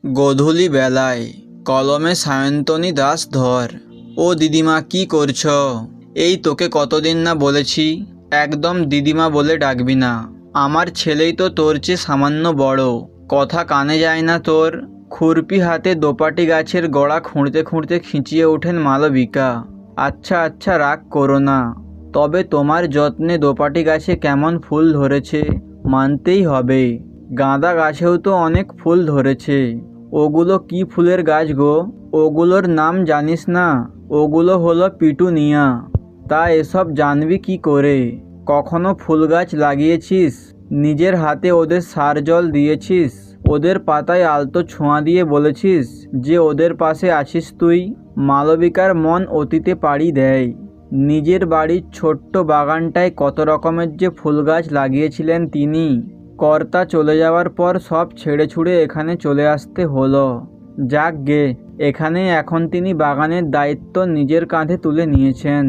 গোধূলি বেলায় কলমে সায়ন্তনী দাস ধর। ও দিদিমা, কি করছো? এই তোকে কতদিন না বলেছি একদম দিদিমা বলে ডাকবি না। আমার ছেলেই তো তোর চেয়ে সামান্য বড়, কথা কানে যায় না তোর। খুরপি হাতে দোপাটি গাছের গোড়া খুঁড়তে খুঁড়তে খিঁচিয়ে ওঠেন মালবিকা। আচ্ছা আচ্ছা, রাগ করো না। তবে তোমার যত্নে দোপাটি গাছে কেমন ফুল ধরেছে মানতেই হবে। গাঁদা গাছেও তো অনেক ফুল ধরেছে। ওগুলো কি ফুলের গাছ গো? ওগুলোর নাম জানিস না? ওগুলো হলো পিটুনিয়া। তা এসব জানবি কি করে? কখনো ফুল গাছ লাগিয়েছিস? নিজের হাতে ওদের সার জল দিয়েছিস? ওদের পাতায় আলতো ছোঁয়া দিয়ে বলেছিস যে ওদের পাশে আছিস তুই? মালবিকার মন অতীতে পাড়ি দেয়। নিজের বাড়ির ছোট্ট বাগানটায় কত রকমের যে ফুল গাছ লাগিয়েছিলেন তিনি। কর্তা চলে যাওয়ার পর সব ছেড়ে ছুড়ে এখানে চলে আসতে হলো। যাক গে, এখানে এখন তিনি বাগানের দায়িত্ব নিজের কাঁধে তুলে নিয়েছেন।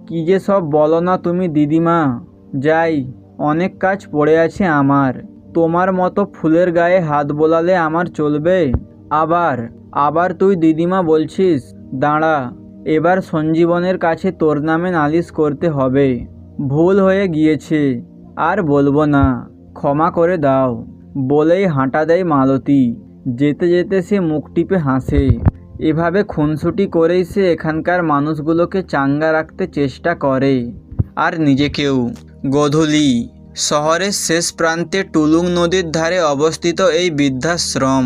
কি যে সব বলো না তুমি দিদিমা। যাই, অনেক কাজ পড়ে আছে আমার। তোমার মতো ফুলের গায়ে হাত বোলালে আমার চলবে? আবার আবার তুই দিদিমা বলছিস? দাঁড়া, এবার সঞ্জীবনের কাছে তোর নামে নালিশ করতে হবে। ভুল হয়ে গিয়েছে, আর বলবো না, ক্ষমা করে দাও বলেই হাঁটা দেয় মালতী। যেতে যেতে সে মুখ টিপে হাসে। এভাবে খুনসুটি করেই সে এখানকার মানুষগুলোকে চাঙ্গা রাখতে চেষ্টা করে, আর নিজেকেও। গোধূলি শহরের শেষ প্রান্তে টুলুং নদীর ধারে অবস্থিত এই বৃদ্ধাশ্রম।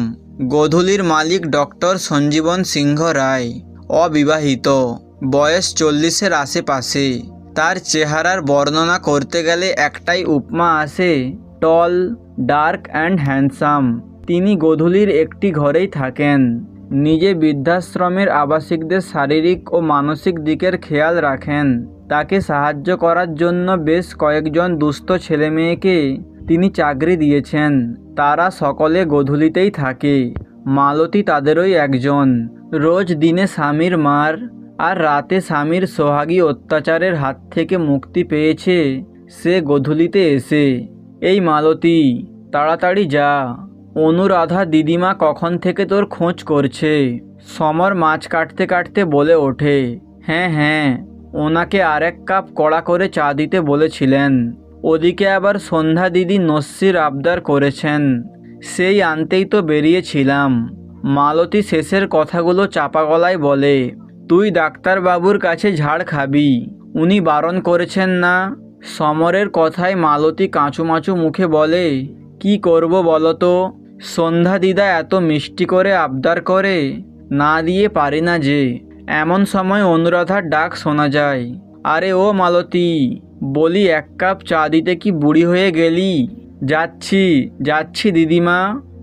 গোধূলির মালিক ডক্টর সঞ্জীবন সিংহ রায়, অবিবাহিত, বয়স 40-এর আশেপাশে। তার চেহারার বর্ণনা করতে গেলে একটাই উপমা আসে, টল, ডার্ক অ্যান্ড হ্যান্ডসাম। তিনি গোধূলির একটি ঘরেই থাকেন। নিজে বৃদ্ধাশ্রমের আবাসিকদের শারীরিক ও মানসিক দিকের খেয়াল রাখেন। তাকে সাহায্য করার জন্য বেশ কয়েকজন দুস্থ ছেলেমেয়েকে তিনি চাকরি দিয়েছেন। তারা সকলে গোধূলিতেই থাকে। মালতী তাদেরই একজন। রোজ দিনে স্বামীর মার আর রাতে স্বামীর সোহাগী অত্যাচারের হাত থেকে মুক্তি পেয়েছে সে গোধূলিতে এসে। এই মালতী, তাড়াতাড়ি যা। অনুরাধা দিদিমা কখন থেকে তোর খোঁজ করছে। সমর মাছ কাটতে কাটতে বলে ওঠে। হ্যাঁ হ্যাঁ, ওনাকে আরেক কাপ কড়া করে চা দিতে বলেছিলেন। ওদিকে আবার সন্ধ্যা দিদি নস্যির আবদার করেছেন, সেই আনতেই তো বেরিয়েছিলাম। মালতী শেষের কথাগুলো চাপা গলায় বলে, তুই ডাক্তারবাবুর কাছে ঝাড় খাবি, উনি বারণ করেছেন না? সমরের কথায় মালতী কাঁচুমাচু মুখে বলে, কি করব বলো তো? সন্ধ্যা দিদা এত মিষ্টি করে আবদার করে, না দিয়ে পারি না যে। এমন সময় অনুরাধার ডাক শোনা যায়। আরে ও মালতী, বলি এক কাপ চা দিতে কি বুড়ি হয়ে গেলি? যাচ্ছি যাচ্ছি দিদিমা,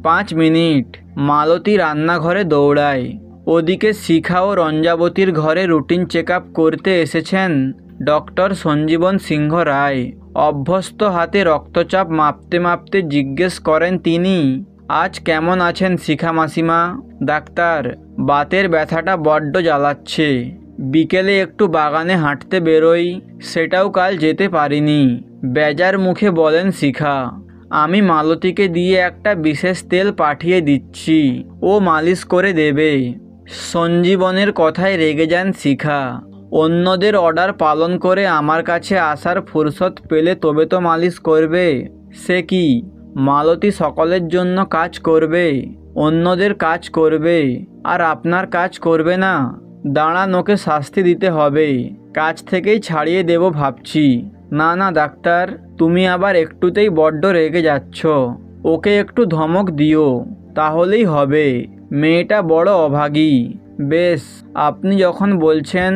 5 মিনিট। মালতী রান্নাঘরে দৌড়ায়। ওদিকে শিখা ও রঞ্জাবতীর ঘরে রুটিন চেক আপ করতে এসেছেন ডক্টর সঞ্জীবন সিংহ রায়। অভ্যস্ত হাতে রক্তচাপ মাপতে মাপতে জিজ্ঞেস করেন তিনি, আজ কেমন আছেন শিখা মাসিমা? ডাক্তার, বাতের ব্যথাটা বড্ড জ্বালাচ্ছে। বিকেলে একটু বাগানে হাঁটতে বেরোই, সেটাও কাল যেতে পারিনি, বেজার মুখে বলেন শিখা। আমি মালতীকে দিয়ে একটা বিশেষ তেল পাঠিয়ে দিচ্ছি, ও মালিশ করে দেবে। সঞ্জীবনের কথায় রেগে যান শিখা। অন্যদের অর্ডার পালন করে আমার কাছে আসার ফুরসত পেলে তবে তো মালিশ করবে। সে কি, মালতী সকলের জন্য কাজ করবে, অন্যদের কাজ করবে, আর আপনার কাজ করবে না? দাঁড়ান, ওকে শাস্তি দিতে হবে। কাজ থেকেই ছাড়িয়ে দেব ভাবছি। না না ডাক্তার, তুমি আবার একটুতেই বড্ড রেগে যাচ্ছ। ওকে একটু ধমক দিও, তাহলেই হবে। মেয়েটা বড় অভাগী। বেশ, আপনি যখন বলছেন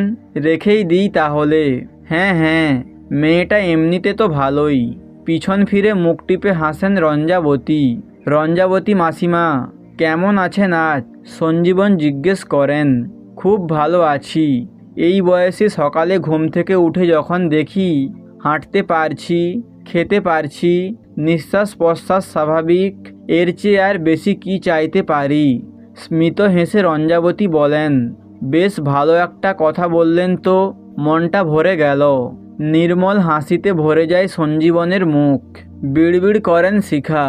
রেখেই দিই তাহলে। হ্যাঁ হ্যাঁ, মেয়েটা এমনিতে তো ভালোই। পিছন ফিরে মুখ টিপে হাসেন রঞ্জাবতী। রঞ্জাবতী মাসিমা, কেমন আছেন আজ? সঞ্জীবন জিজ্ঞেস করেন। খুব ভালো আছি। এই বয়সে সকালে ঘুম থেকে উঠে যখন দেখি হাঁটতে পারছি, খেতে পারছি, নিঃশ্বাস প্রশ্বাস স্বাভাবিক, এর চেয়ে আর বেশি কি চাইতে পারি? স্মিত হেসে রঞ্জাবতী বলেন, বেশ ভালো একটা কথা বললেন তো, মনটা ভরে গেল। নির্মল হাসিতে ভরে যায় সঞ্জীবনের মুখ। বিড়বিড় করেন শিখা।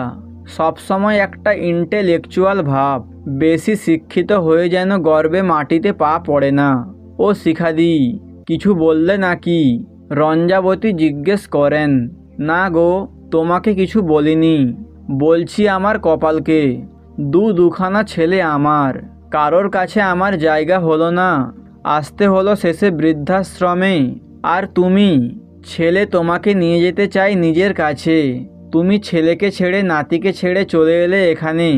সবসময় একটা ইন্টেলেকচুয়াল ভাব, বেশি শিক্ষিত হয়ে যেন গর্বে মাটিতে পা পড়ে না। ও শিখাদি, কিছু বললে নাকি? রঞ্জাবতী জিজ্ঞেস করেন। না গো, তোমাকে কিছু বলিনি। বলছি আমার কপালকে। দুখানা ছেলে আমার, কারোর কাছে আমার জায়গা হলো না, আসতে হলো শেষে বৃদ্ধাশ্রমে। আর তুমি, ছেলে তোমাকে নিয়ে যেতে চাই নিজের কাছে, তুমি ছেলেকে ছেড়ে নাতিকে ছেড়ে চলে এলে এখানে।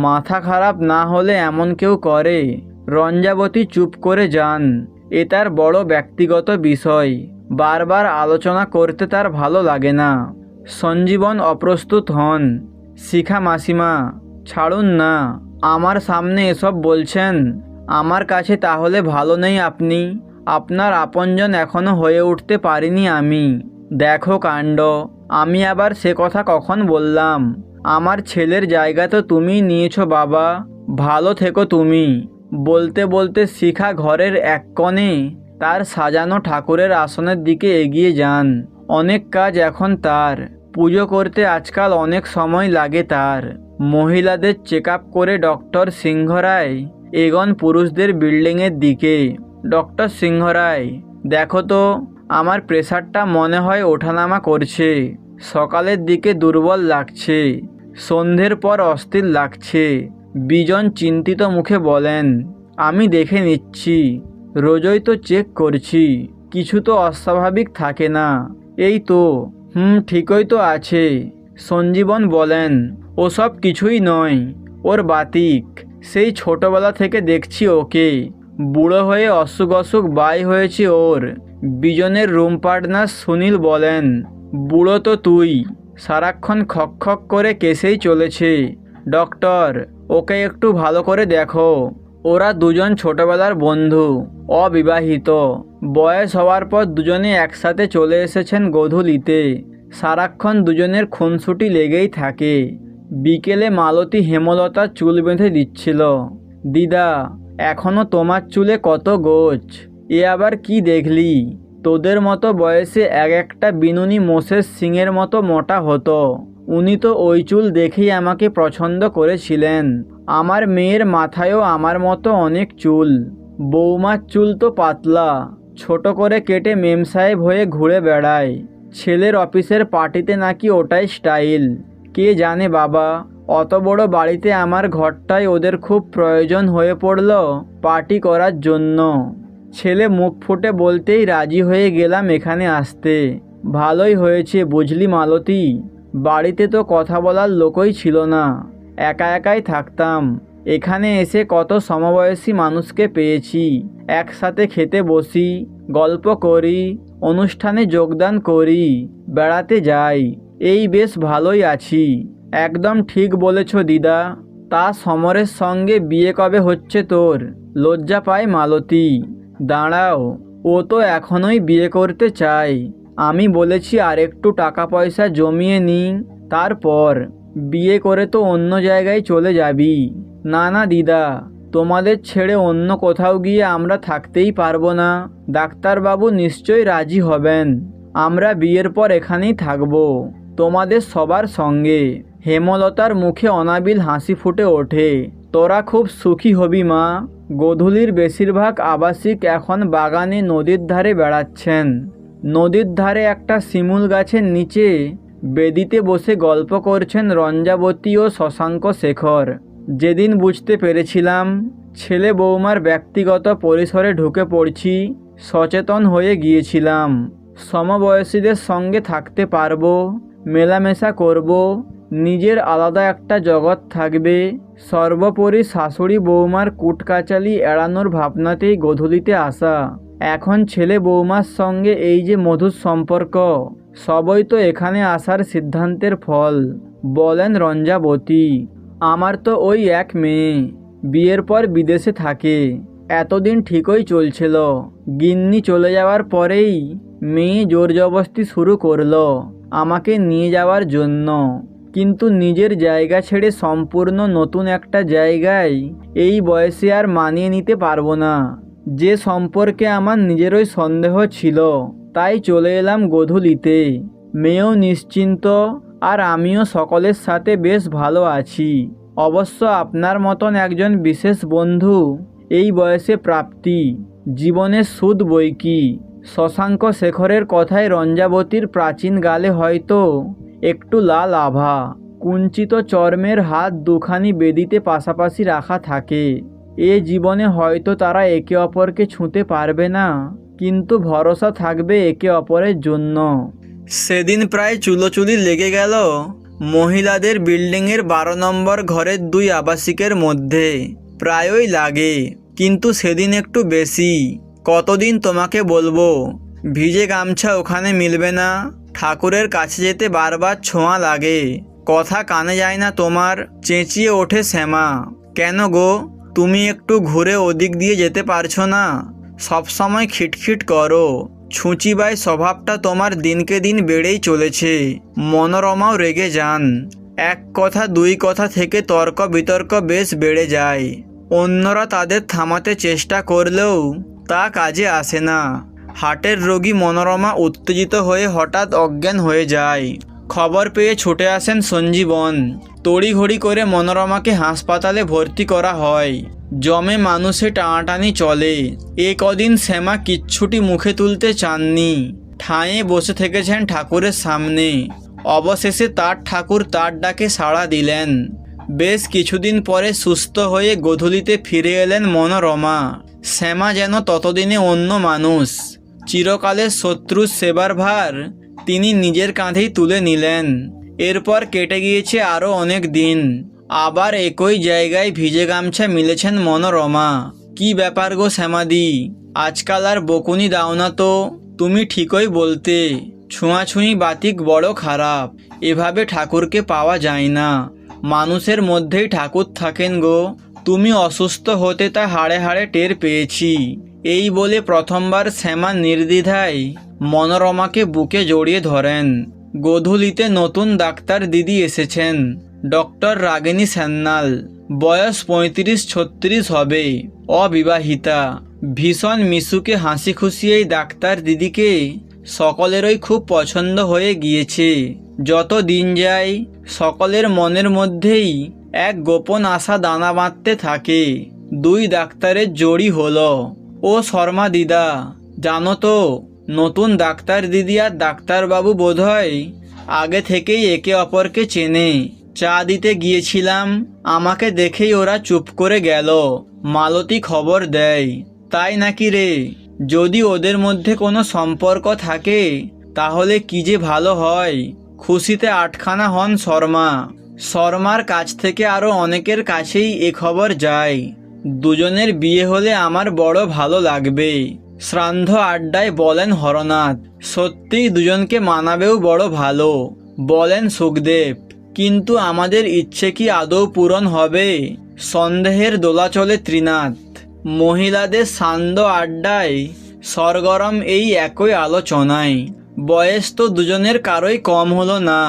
মাথা খারাপ না হলে এমন কেউ করে? রঞ্জাবতী চুপ করে যান। এ তার বড় ব্যক্তিগত বিষয়, বারবার আলোচনা করতে তার ভালো লাগে না। সঞ্জীবন অপ্রস্তুত হন। শিখা মাসিমা, ছাড়ুন না, আমার সামনে এসব বলছেন। আমার কাছে তাহলে ভালো নেই আপনি? আপনার আপনজন এখনো হয়ে উঠতে পারিনি আমি। দেখো কাণ্ড, আমি আবার সে কথা কখন বললাম? আমার ছেলের জায়গা তো তুমিই নিয়েছো বাবা, ভালো থেকো তুমি। বলতে বলতে শিখা ঘরের এক কোণে তার সাজানো ঠাকুরের আসনের দিকে এগিয়ে যান। অনেক কাজ এখন তার, পুজো করতে আজকাল অনেক সময় লাগে তার। মহিলাদের চেক আপ করে ডক্টর সিংহরায় এগোন পুরুষদের বিল্ডিংয়ের দিকে। ডক্টর সিংহরায়, দেখো তো, আমার প্রেশারটা মনে হয় ওঠানামা করছে। সকালের দিকে দুর্বল লাগছে, সন্ধ্যের পর অস্থির লাগছে। বিজন চিন্তিত মুখে বলেন, আমি দেখে নিচ্ছি, রোজই তো চেক করছি, কিছু তো অস্বাভাবিক থাকে না। এই তো, ঠিকই তো আছে। সঞ্জীবন বলেন, ওসব কিছুই নয়, ওর বাতিক। সেই ছোটবেলা থেকে দেখছি ওকে, বুড়ো হয়ে অসুখ অসুখ বাই হয়েছে ওর। বিজনের রুম পার্টনার সুনীল বলেন, বুড়ো তো তুই, সারাক্ষণ খক খক করে কেসেই চলেছে। ডক্টর, ওকে একটু ভালো করে দেখো। ওরা দুজন ছোটবেলার বন্ধু, অবিবাহিত। বয়স হওয়ার পর দুজনে একসাথে চলে এসেছেন গোধূলিতে। সারাক্ষণ দুজনের খুনসুটি লেগেই থাকে। বিকেলে মালতী হেমলতার চুল বেঁধে দিচ্ছিল। দিদা, এখনো তোমার চুলে কত গোছ, এ আবার কি দেখলি? তোদের মতো বয়সে এক একটা বিনুনি মোষের সিংয়ের মতো মোটা হতো। উনি তো ওই চুল দেখেই আমাকে পছন্দ করেছিলেন। আমার মেয়ের মাথায়ও আমার মতো অনেক চুল। বৌমার চুল তো পাতলা, ছোট করে কেটে মেমসাহেব হয়ে ঘুরে বেড়ায়। ছেলের অফিসের পার্টিতে নাকি ওটাই স্টাইল। কে জানে বাবা, অত বড় বাড়িতে আমার ঘরটাই ওদের খুব প্রয়োজন হয়ে পড়ল পার্টি করার জন্য। ছেলে মুখ ফুটে বলতেই রাজি হয়ে গেলাম এখানে আসতে। ভালোই হয়েছে বুঝলি মালতী, বাড়িতে তো কথা বলার লোকই ছিল না, একা একাই থাকতাম। এখানে এসে কত সমবয়সী মানুষকে পেয়েছি, একসাথে খেতে বসি, গল্প করি, অনুষ্ঠানে যোগদান করি, বেড়াতে যাই। এই বেশ ভালোই আছি। একদম ঠিক বলেছ দিদা। তা সমরের সঙ্গে বিয়ে কবে হচ্ছে তোর? লজ্জা পায় মালতী। দাঁড়াও, ও তো এখনই বিয়ে করতে চায়। আমি বলেছি আর একটু টাকা পয়সা জমিয়ে নিই, তারপর বিয়ে করে তো অন্য জায়গায় চলে যাবি। না না দিদা, তোমাদের ছেড়ে অন্য কোথাও গিয়ে আমরা থাকতেই পারবো না। ডাক্তারবাবু নিশ্চয়ই রাজি হবেন। আমরা বিয়ের পর এখানেই থাকবো, তোমাদের সবার সঙ্গে। হেমলতার মুখে অনাবিল হাসি ফুটে ওঠে। তোরা খুব সুখী হবি মা। গোধূলির বেশিরভাগ আবাসিক এখন বাগানে নদীর ধারে বেড়াচ্ছেন। নদীর ধারে একটা শিমুল গাছের নিচে বেদিতে বসে গল্প করছেন রঞ্জাবতী ও শশাঙ্ক শেখর। যেদিন বুঝতে পেরেছিলাম ছেলে বৌমার ব্যক্তিগত পরিসরে ঢুকে পড়ছি, সচেতন হয়ে গিয়েছিলাম। সমবয়সীদের সঙ্গে থাকতে পারবো, মেলামেশা করব, নিজের আলাদা একটা জগৎ থাকবে। সর্বোপরি শাশুড়ি বৌমার কুটকাচালি এড়ানোর ভাবনাতেই গোধূলিতে আসা। এখন ছেলে বৌমার সঙ্গে এই যে মধুর সম্পর্ক, সবই তো এখানে আসার সিদ্ধান্তের ফল, বলেন রঞ্জাবতী। আমার তো ওই এক মেয়ে, বিয়ের পর বিদেশে থাকে। এতদিন ঠিকই চলছিল, গিন্নি চলে যাওয়ার পরেই মেয়ে জোর জবরদস্তি শুরু করলো আমাকে নিয়ে যাওয়ার জন্য। কিন্তু নিজের জায়গা ছেড়ে সম্পূর্ণ নতুন একটা জায়গায় এই বয়সে আর মানিয়ে নিতে পারবো না, যে সম্পর্কে আমার নিজেরই সন্দেহ ছিল। তাই চলে এলাম গোধূলিতে। মেয়েও নিশ্চিন্ত, আর আমিও সকলের সাথে বেশ ভালো আছি। অবশ্য আপনার মতন একজন বিশেষ বন্ধু এই বয়সে প্রাপ্তি জীবনের সুদ বই কি। শশাঙ্ক শেখরের কথায় রঞ্জাবতীর প্রাচীন গালে হয়তো একটু লাল আভা। কুঞ্চিত চর্মের হাত দুখানি বেদিতে পাশাপাশি রাখা থাকে। এ জীবনে হয়তো তারা একে অপরকে ছুঁতে পারবে না, কিন্তু ভরসা থাকবে একে অপরের জন্য। সেদিন প্রায় চুলোচুলি লেগে গেল মহিলাদের বিল্ডিংয়ের 12 নম্বর ঘরের দুই আবাসিকের মধ্যে। প্রায়ই লাগে, কিন্তু সেদিন একটু বেশি। কতদিন তোমাকে বলবো, ভিজে গামছা ওখানে মিলবে না। ঠাকুরের কাছে যেতে বারবার ছোঁয়া লাগে, কথা কানে যায় না তোমার। চেঁচিয়ে ওঠে শ্যামা, কেন গো, তুমি একটু ঘুরে ওদিক দিয়ে যেতে পারছো না? সবসময় খিটখিট করো। ছুঁচিবাই স্বভাবটা তোমার দিনকে দিন বেড়েই চলেছে। মনোরমাও রেগে যান। এক কথা দুই কথা থেকে তর্ক বিতর্ক বেশ বেড়ে যায়। অন্যরা তাদের থামাতে চেষ্টা করলেও তা কাজে আসে না। হার্টের রোগী মনোরমা উত্তেজিত হয়ে হঠাৎ অজ্ঞান হয়ে যায়। খবর পেয়ে ছুটে আসেন সঞ্জীবন। তড়িঘড়ি করে মনোরমাকে হাসপাতালে ভর্তি করা হয়। জমে মানুষে টানাটানি চলে। এ কদিন শ্যামা কিচ্ছুটি মুখে তুলতে চাননি। ঠাঁয়ে বসে থেকেছেন ঠাকুরের সামনে। অবশেষে তার ঠাকুর তার ডাকে সাড়া দিলেন। বেশ কিছুদিন পরে সুস্থ হয়ে গোধূলিতে ফিরে এলেন মনোরমা। শ্যামা যেন ততদিনে অন্য মানুষ। চিরকালের শত্রুর সেবার ভার তিনি নিজের কাঁধেই তুলে নিলেন। এরপর কেটে গিয়েছে আরও অনেক দিন। আবার একই জায়গায় ভিজে গামছা মিলেছেন মনোরমা। কি ব্যাপার গো শ্যামাদি, আজকাল আর বকুনি দাও না তো? তুমি ঠিকই বলতে, ছোঁয়াছুঁয়ি বাতিক বড় খারাপ। এভাবে ঠাকুরকে পাওয়া যায় না। মানুষের মধ্যেই ঠাকুর থাকেন গো। তুমি অসুস্থ হতে তা হাড়ে হাড়ে টের পেয়েছি। এই বলে প্রথমবার শ্যামা নির্দ্বিধায় মনোরমাকে বুকে জড়িয়ে ধরেন। গোধূলিতে নতুন ডাক্তার দিদি এসেছেন, ডক্টর রাগিনী সান্যাল। বয়স 35-36 হবে, অবিবাহিতা। ভীষণ মিশুকে হাসি খুশি এই ডাক্তার দিদিকে সকলেরই খুব পছন্দ হয়ে গিয়েছে। যত দিন যায় সকলের মনের মধ্যেই এক গোপন আশা দানা বাঁধতে থাকে। দুই ডাক্তারের জড়ি হলো। ও শর্মা দিদা, জানো তো, নতুন ডাক্তার দিদি আর ডাক্তারবাবু বোধহয় আগে থেকেই একে অপরকে চেনে। চা দিতে গিয়েছিলাম, আমাকে দেখেই ওরা চুপ করে গেল। মালতী খবর দেয়, তাই নাকি রে? যদি ওদের মধ্যে কোনো সম্পর্ক থাকে তাহলে কি যে ভালো হয়। খুশিতে আটখানা হন শর্মা। শর্মার কাছ থেকে আরও অনেকের কাছেই এ খবর যায়। দুজনের বিয়ে হলে আমার বড় ভালো লাগবে। শ্রাদ্ধ আড্ডায় বলেন হরনাথ। সত্যিই দুজনকে মানাবেও বড় ভালো, বলেন সুখদেব। কিন্তু আমাদের ইচ্ছে কি আদৌ পূরণ হবে? সন্দেহের দোলাচলে ত্রিনাথ। মহিলাদের সান্ধ্য আড্ডায় সরগরম এই একই আলোচনায়। বয়স তো দুজনের কারোই কম হলো না।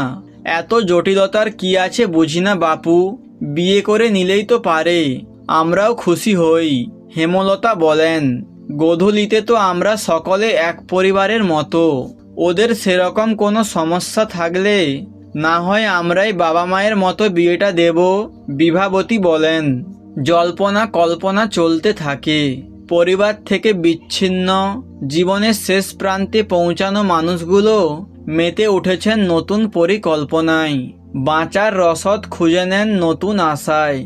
এত জটিলতার কি আছে বুঝি না বাপু। বিয়ে করে নিলেই তো পারে, আমরাও খুশি হই। হেমলতা বলেন, গোধূলিতে তো আমরা সকলে এক পরিবারের মতো। ওদের সেরকম কোনো সমস্যা থাকলে না হয় আমরাই বাবা মায়ের মতো বিয়েটা দেব। বিভাবতী বলেন। জল্পনা কল্পনা চলতে থাকে। পরিবার থেকে বিচ্ছিন্ন জীবনের শেষ প্রান্তে পৌঁছানো মানুষগুলো মেতে উঠেছেন নতুন পরিকল্পনায়। বাঁচার রসদ খুঁজে নেন নতুন আশায়।